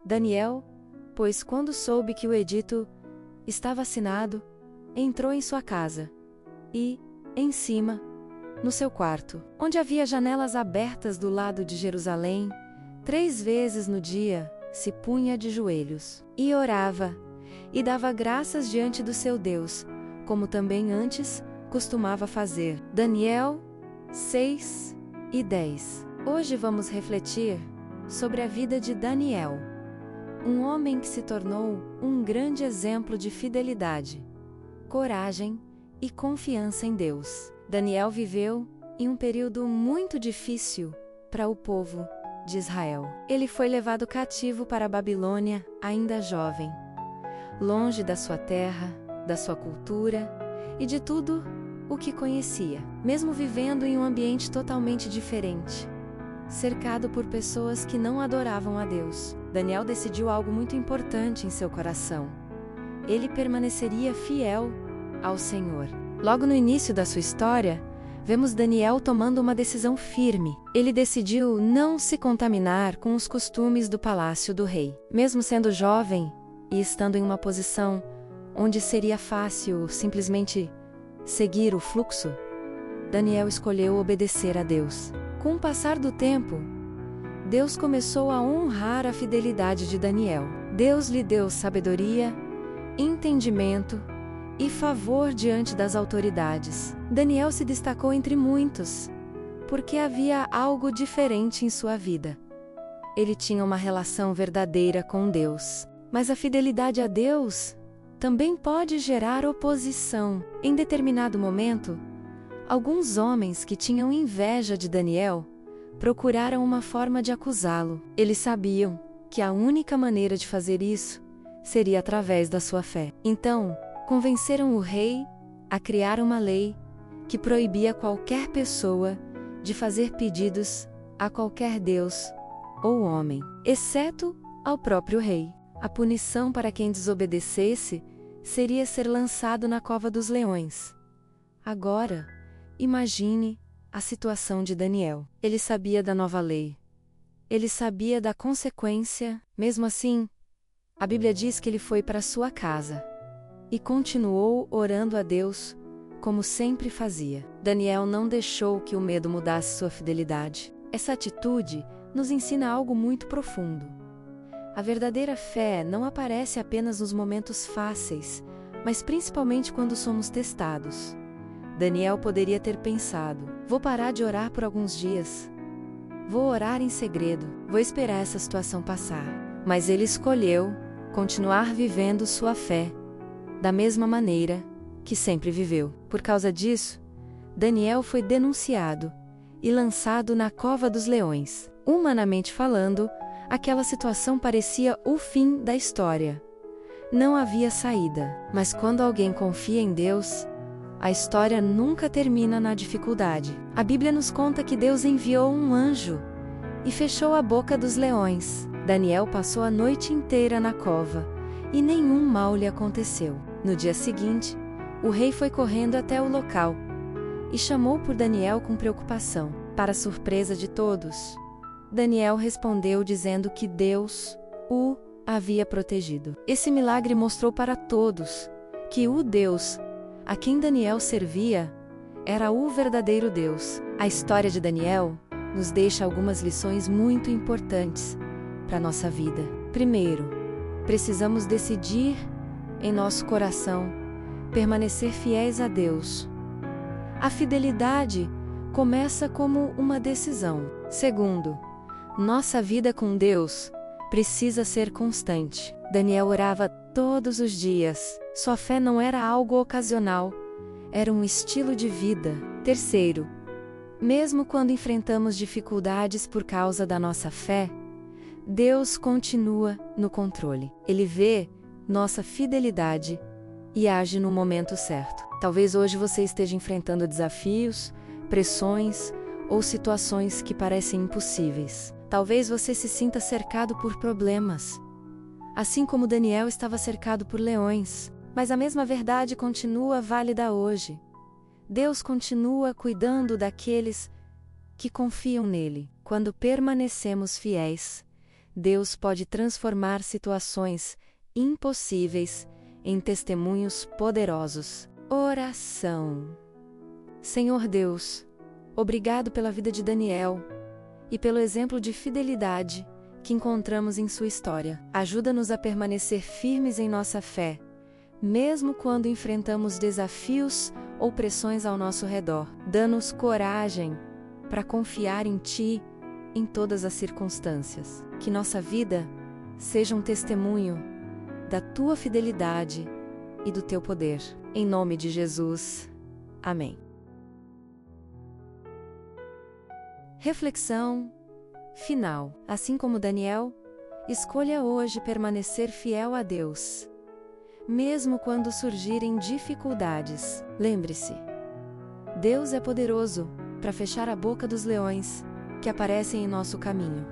Daniel, pois quando soube que o edito estava assinado, entrou em sua casa e, em cima, no seu quarto, onde havia janelas abertas do lado de Jerusalém, 3 vezes no dia se punha de joelhos e orava, e dava graças diante do seu Deus, como também antes costumava fazer. Daniel 6 e 10. Hoje vamos refletir sobre a vida de Daniel, um homem que se tornou um grande exemplo de fidelidade, coragem e confiança em Deus. Daniel viveu em um período muito difícil para o povo de Israel. Ele foi levado cativo para a Babilônia ainda jovem, longe da sua terra, da sua cultura e de tudo o que conhecia. Mesmo vivendo em um ambiente totalmente diferente, cercado por pessoas que não adoravam a Deus, Daniel decidiu algo muito importante em seu coração. Ele permaneceria fiel ao Senhor. Logo no início da sua história, vemos Daniel tomando uma decisão firme. Ele decidiu não se contaminar com os costumes do palácio do rei. Mesmo sendo jovem e estando em uma posição onde seria fácil simplesmente seguir o fluxo, Daniel escolheu obedecer a Deus. Com o passar do tempo, Deus começou a honrar a fidelidade de Daniel. Deus lhe deu sabedoria, entendimento e favor diante das autoridades. Daniel se destacou entre muitos, porque havia algo diferente em sua vida. Ele tinha uma relação verdadeira com Deus. Mas a fidelidade a Deus também pode gerar oposição. Em determinado momento, alguns homens que tinham inveja de Daniel procuraram uma forma de acusá-lo. Eles sabiam que a única maneira de fazer isso seria através da sua fé. Então, convenceram o rei a criar uma lei que proibia qualquer pessoa de fazer pedidos a qualquer deus ou homem, exceto ao próprio rei. A punição para quem desobedecesse seria ser lançado na cova dos leões. Agora, imagine a situação de Daniel. Ele sabia da nova lei. Ele sabia da consequência. Mesmo assim, a Bíblia diz que ele foi para sua casa e continuou orando a Deus, como sempre fazia. Daniel não deixou que o medo mudasse sua fidelidade. Essa atitude nos ensina algo muito profundo. A verdadeira fé não aparece apenas nos momentos fáceis, mas principalmente quando somos testados. Daniel poderia ter pensado: vou parar de orar por alguns dias. Vou orar em segredo. Vou esperar essa situação passar. Mas ele escolheu continuar vivendo sua fé da mesma maneira que sempre viveu. Por causa disso, Daniel foi denunciado e lançado na cova dos leões. Humanamente falando, aquela situação parecia o fim da história. Não havia saída. Mas quando alguém confia em Deus, a história nunca termina na dificuldade. A Bíblia nos conta que Deus enviou um anjo e fechou a boca dos leões. Daniel passou a noite inteira na cova e nenhum mal lhe aconteceu. No dia seguinte, o rei foi correndo até o local e chamou por Daniel com preocupação. Para surpresa de todos, Daniel respondeu dizendo que Deus o havia protegido. Esse milagre mostrou para todos que o Deus a quem Daniel servia era o verdadeiro Deus. A história de Daniel nos deixa algumas lições muito importantes para a nossa vida. Primeiro, precisamos decidir em nosso coração permanecer fiéis a Deus. A fidelidade começa como uma decisão. Segundo, nossa vida com Deus precisa ser constante. Daniel orava todos os dias. Sua fé não era algo ocasional, era um estilo de vida. Terceiro, mesmo quando enfrentamos dificuldades por causa da nossa fé, Deus continua no controle. Ele vê nossa fidelidade e age no momento certo. Talvez hoje você esteja enfrentando desafios, pressões ou situações que parecem impossíveis. Talvez você se sinta cercado por problemas, assim como Daniel estava cercado por leões. Mas a mesma verdade continua válida hoje. Deus continua cuidando daqueles que confiam nele. Quando permanecemos fiéis, Deus pode transformar situações impossíveis em testemunhos poderosos. Oração. Senhor Deus, obrigado pela vida de Daniel e pelo exemplo de fidelidade que encontramos em sua história. Ajuda-nos a permanecer firmes em nossa fé, mesmo quando enfrentamos desafios ou pressões ao nosso redor. Dá-nos coragem para confiar em Ti em todas as circunstâncias. Que nossa vida seja um testemunho da Tua fidelidade e do Teu poder. Em nome de Jesus. Amém. Reflexão final. Assim como Daniel, escolha hoje permanecer fiel a Deus, mesmo quando surgirem dificuldades. Lembre-se, Deus é poderoso para fechar a boca dos leões que aparecem em nosso caminho.